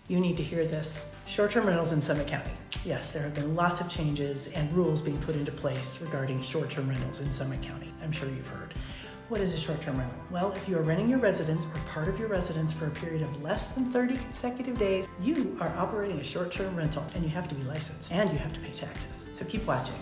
You need to hear this. Short-term rentals in Summit County. Yes, there have been lots of changes and rules being put into place regarding short-term rentals in Summit County. I'm sure you've heard. What is a short-term rental? Well, if you are renting your residence or part of your residence for a period of less than 30 consecutive days, you are operating a short-term rental, and you have to be licensed and you have to pay taxes. So keep watching.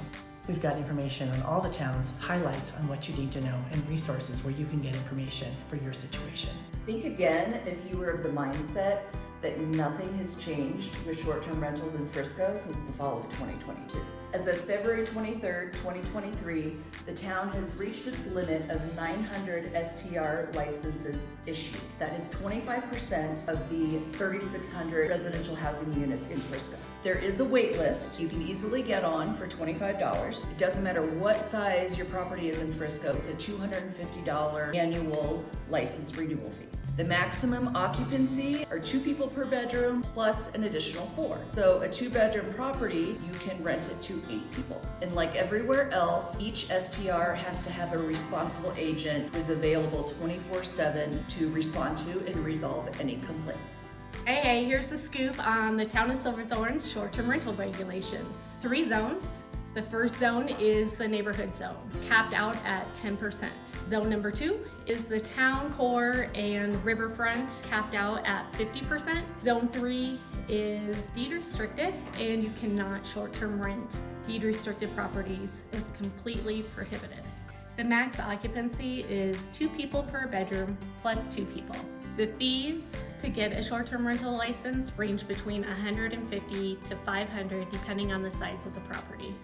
We've got information on all the towns, highlights on what you need to know, and resources where you can get information for your situation. Think again if you were of the mindset that nothing has changed with short-term rentals in Frisco since the fall of 2022. As of February 23rd, 2023, the town has reached its limit of 900 STR licenses issued. That is 25% of the 3,600 residential housing units in Frisco. There is a wait list you can easily get on for $25. It doesn't matter what size your property is in Frisco, it's a $250 annual license renewal fee. The maximum occupancy are 2 people per bedroom plus an additional 4. So a 2-bedroom property, you can rent it to 8 people. And like everywhere else, each STR has to have a responsible agent who is available 24/7 to respond to and resolve any complaints. Hey, here's the scoop on the town of Silverthorne's short-term rental regulations. 3 zones. The first zone is the neighborhood zone, capped out at 10%. Zone number 2 is the town core and riverfront, capped out at 50%. Zone 3 is deed restricted, and you cannot short-term rent deed restricted properties, is completely prohibited. The max occupancy is 2 people per bedroom plus 2 people. The fees to get a short-term rental license range between $150 to $500 depending on the size of the property.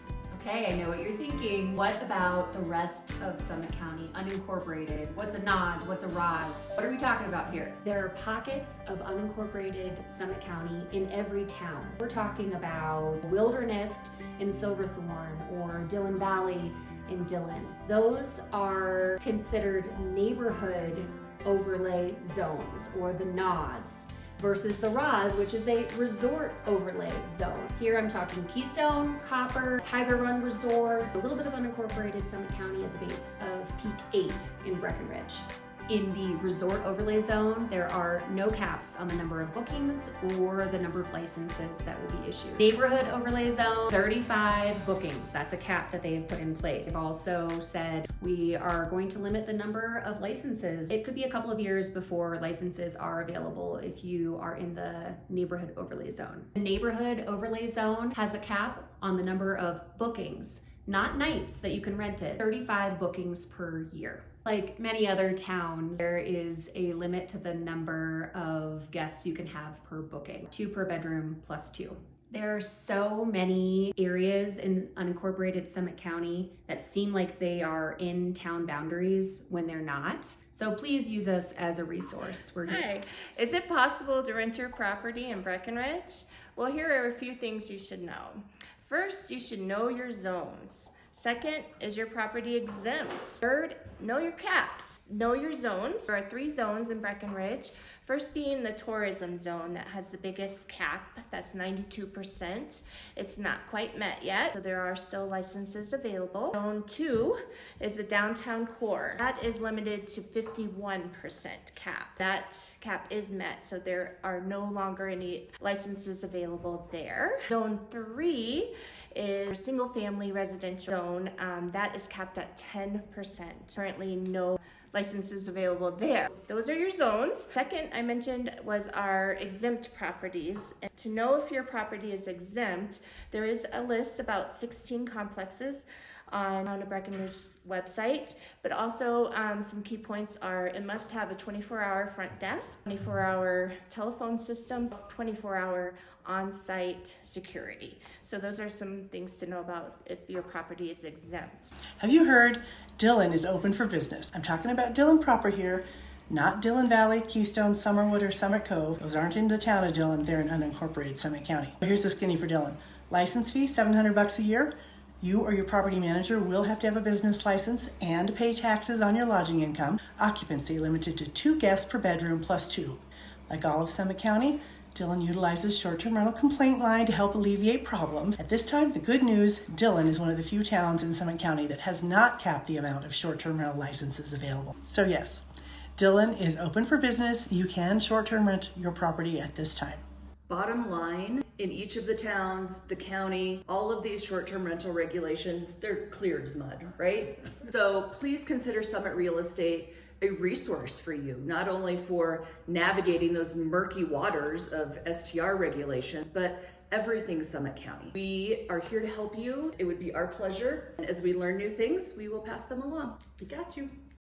Okay, I know what you're thinking. What about the rest of Summit County, unincorporated? What's a NOS? What's a ROS? What are we talking about here? There are pockets of unincorporated Summit County in every town. We're talking about Wilderness in Silverthorne or Dillon Valley in Dillon. Those are considered neighborhood overlay zones, or the NOS, versus the ROS, which is a resort overlay zone. Here I'm talking Keystone, Copper, Tiger Run Resort, a little bit of unincorporated Summit County at the base of Peak 8 in Breckenridge. In the resort overlay zone, there are no caps on the number of bookings or the number of licenses that will be issued. Neighborhood overlay zone, 35 bookings. That's a cap that they have put in place. They've also said we are going to limit the number of licenses. It could be a couple of years before licenses are available if you are in the neighborhood overlay zone. The neighborhood overlay zone has a cap on the number of bookings, not nights that you can rent it, 35 bookings per year. Like many other towns, there is a limit to the number of guests you can have per booking, 2 per bedroom plus 2. There are so many areas in unincorporated Summit County that seem like they are in town boundaries when they're not. So please use us as a resource. Hi, is it possible to rent your property in Breckenridge? Well, here are a few things you should know. First, you should know your zones. Second, is your property exempt? Third, know your caps. Know your zones. There are 3 zones in Breckenridge. First being the tourism zone that has the biggest cap, that's 92%. It's not quite met yet, so there are still licenses available. Zone 2 is the downtown core. That is limited to 51% cap. That cap is met, so there are no longer any licenses available there. Zone 3 is a single family residential zone. That is capped at 10%. Currently no licenses available there. Those are your zones. Second I mentioned was our exempt properties. And to know if your property is exempt, there is a list, about 16 complexes on the Breckenridge website, but also some key points are it must have a 24-hour front desk, 24-hour telephone system, 24-hour on-site security. So those are some things to know about if your property is exempt. Have you heard Dillon is open for business? I'm talking about Dillon proper here, not Dillon Valley, Keystone, Summerwood, or Summit Cove. Those aren't in the town of Dillon, they're in unincorporated Summit County. Here's the skinny for Dillon. License fee, $700 a year. You or your property manager will have to have a business license and pay taxes on your lodging income. Occupancy limited to 2 guests per bedroom plus 2. Like all of Summit County, Dillon utilizes short-term rental complaint line to help alleviate problems. At this time, the good news, Dillon is one of the few towns in Summit County that has not capped the amount of short-term rental licenses available. So yes, Dillon is open for business. You can short-term rent your property at this time. Bottom line, in each of the towns, the county, all of these short-term rental regulations, they're clear as mud, right? So please consider Summit Real Estate a resource for you, not only for navigating those murky waters of STR regulations, but everything Summit County. We are here to help you. It would be our pleasure. And as we learn new things, we will pass them along. We got you.